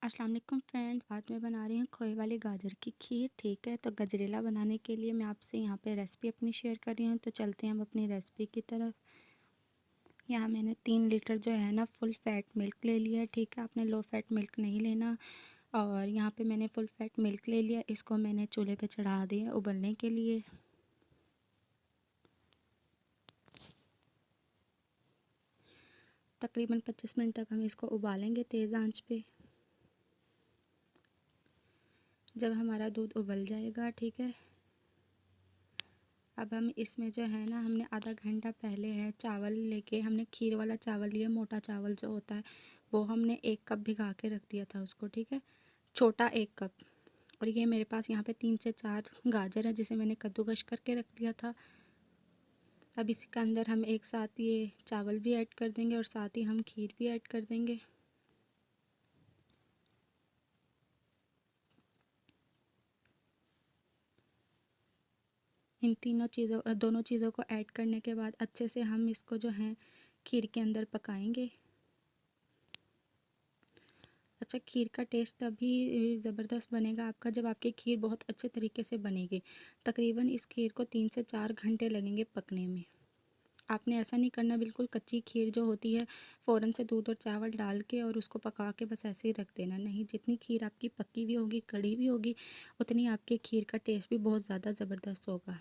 अस्सलाम वालेकुम फ्रेंड्स, आज मैं बना रही हूँ खोए वाली गाजर की खीर। ठीक है, तो गजरेला बनाने के लिए मैं आपसे यहाँ पे रेसिपी अपनी शेयर कर रही हूँ। तो चलते हैं हम अपनी रेसिपी की तरफ। यहाँ मैंने 3 लीटर जो है ना फुल फैट मिल्क ले लिया है। ठीक है, आपने लो फैट मिल्क नहीं लेना। और यहाँ पे मैंने फुल फैट मिल्क ले लिया, इसको मैंने चूल्हे पे चढ़ा दिया उबलने के लिए। तकरीबन 25 मिनट तक हम इसको उबालेंगे तेज़ आंच पे। जब हमारा दूध उबल जाएगा, ठीक है, अब हम इसमें जो है ना, हमने आधा घंटा पहले है चावल लेके, हमने खीर वाला चावल लिया, मोटा चावल जो होता है वो हमने 1 कप भिगा के रख दिया था उसको। ठीक है, छोटा 1 कप। और ये मेरे पास यहाँ पे 3 से 4 गाजर है जिसे मैंने कद्दूकस करके रख दिया था। अब इसके अंदर हम एक साथ ये चावल भी ऐड कर देंगे और साथ ही हम खीर भी ऐड कर देंगे। इन दोनों चीज़ों को ऐड करने के बाद अच्छे से हम इसको जो है खीर के अंदर पकाएंगे। अच्छा, खीर का टेस्ट तभी ज़बरदस्त बनेगा आपका जब आपकी खीर बहुत अच्छे तरीके से बनेगी। तकरीबन इस खीर को 3 से 4 घंटे लगेंगे पकने में। आपने ऐसा नहीं करना बिल्कुल कच्ची खीर जो होती है फ़ौरन से दूध और चावल डाल के और उसको पका के बस ऐसे ही रख देना। नहीं, जितनी खीर आपकी पकी भी होगी, कड़ी भी होगी, उतनी आपकी खीर का टेस्ट भी बहुत ज़्यादा ज़बरदस्त होगा।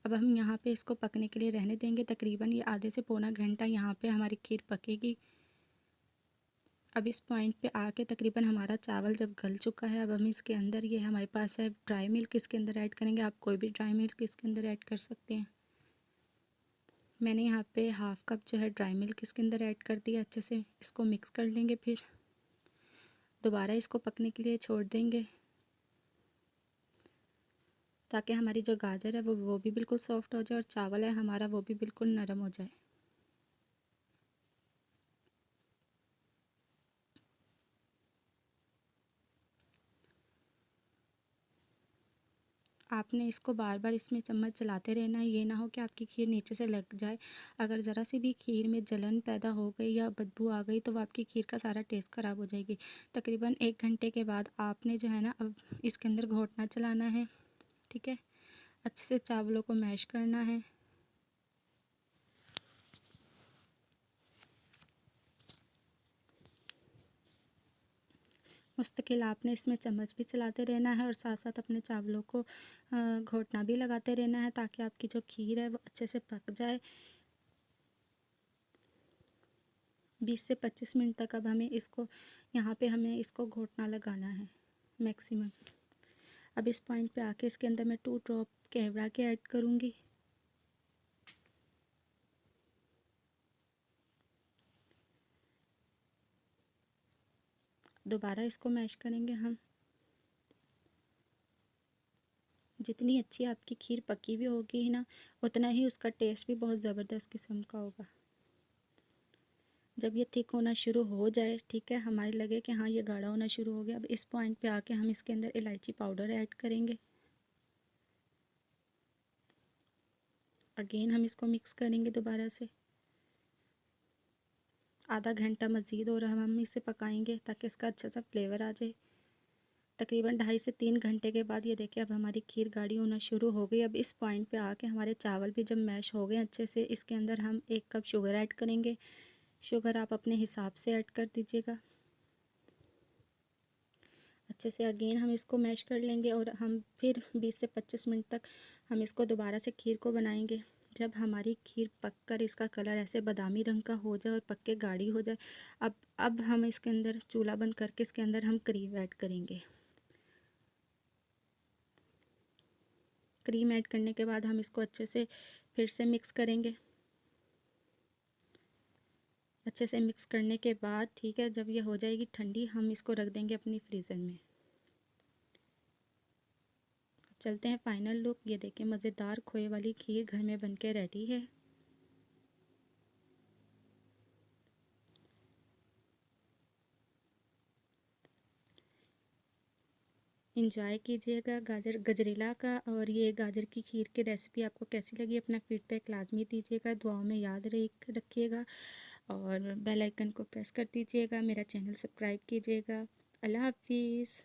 अब हम यहाँ पे इसको पकने के लिए रहने देंगे। तकरीबन ये आधे से पौना घंटा यहाँ पे हमारी खीर पकेगी। अब इस पॉइंट पे आके तकरीबन हमारा चावल जब गल चुका है, अब हम इसके अंदर ये हमारे पास है ड्राई मिल्क, इसके अंदर ऐड करेंगे। आप कोई भी ड्राई मिल्क इसके अंदर ऐड कर सकते हैं। मैंने यहाँ पे हाफ़ कप जो है ड्राई मिल्क इसके अंदर ऐड कर दिया। अच्छे से इसको मिक्स कर लेंगे, फिर दोबारा इसको पकने के लिए छोड़ देंगे ताकि हमारी जो गाजर है वो भी बिल्कुल सॉफ्ट हो जाए और चावल है हमारा वो भी बिल्कुल नरम हो जाए। आपने इसको बार बार इसमें चम्मच चलाते रहना है, ये ना हो कि आपकी खीर नीचे से लग जाए। अगर ज़रा सी भी खीर में जलन पैदा हो गई या बदबू आ गई तो वो आपकी खीर का सारा टेस्ट ख़राब हो जाएगी। तकरीबन 1 घंटे के बाद आपने जो है ना अब इसके अंदर घोटना चलाना है। ठीक है, अच्छे से चावलों को मैश करना है। मुस्तकिल आपने इसमें चम्मच भी चलाते रहना है और साथ साथ अपने चावलों को घोटना भी लगाते रहना है ताकि आपकी जो खीर है वो अच्छे से पक जाए। 20 से 25 मिनट तक अब हमें इसको यहाँ पे हमें इसको घोटना लगाना है मैक्सिमम। अब इस पॉइंट पे आके इसके अंदर मैं 2 ड्रॉप केवड़ा के ऐड करूँगी। दोबारा इसको मैश करेंगे हम। जितनी अच्छी आपकी खीर पकी हुई होगी ना, उतना ही उसका टेस्ट भी बहुत ज़बरदस्त किस्म का होगा। जब ये थिक होना शुरू हो जाए, ठीक है, हमारे लगे कि हाँ ये गाढ़ा होना शुरू हो गया, अब इस पॉइंट पे आके हम इसके अंदर इलायची पाउडर ऐड करेंगे। अगेन हम इसको मिक्स करेंगे दोबारा से। आधा घंटा मज़ीद और हम इसे पकाएंगे ताकि इसका अच्छा सा फ्लेवर आ जाए। तकरीबन 2.5 से 3 घंटे के बाद ये देखिए अब हमारी खीर गाढ़ी होना शुरू हो गई। अब इस पॉइंट पे आके हमारे चावल भी जब मैश हो गए अच्छे से, इसके अंदर हम 1 कप शुगर ऐड करेंगे। शुगर आप अपने हिसाब से ऐड कर दीजिएगा। अच्छे से अगेन हम इसको मैश कर लेंगे और हम फिर 20 से 25 मिनट तक हम इसको दोबारा से खीर को बनाएंगे। जब हमारी खीर पककर इसका कलर ऐसे बादामी रंग का हो जाए और पक के गाढ़ी हो जाए, अब हम इसके अंदर चूल्हा बंद करके इसके अंदर हम क्रीम ऐड करेंगे। क्रीम ऐड करने के बाद हम इसको अच्छे से फिर से मिक्स करेंगे। अच्छे से मिक्स करने के बाद, ठीक है, जब ये हो जाएगी ठंडी, हम इसको रख देंगे अपनी फ्रीज़र में। चलते हैं फाइनल लुक। ये देखें मज़ेदार खोए वाली खीर घर में बनके रेडी है। इंजॉय कीजिएगा गजरेला का। और ये गाजर की खीर की रेसिपी आपको कैसी लगी अपना फीडबैक लाजमी दीजिएगा। दुआओं में याद रखिएगा और बेल आइकन को प्रेस कर दीजिएगा, मेरा चैनल सब्सक्राइब कीजिएगा। अल्लाह हाफ़िज़।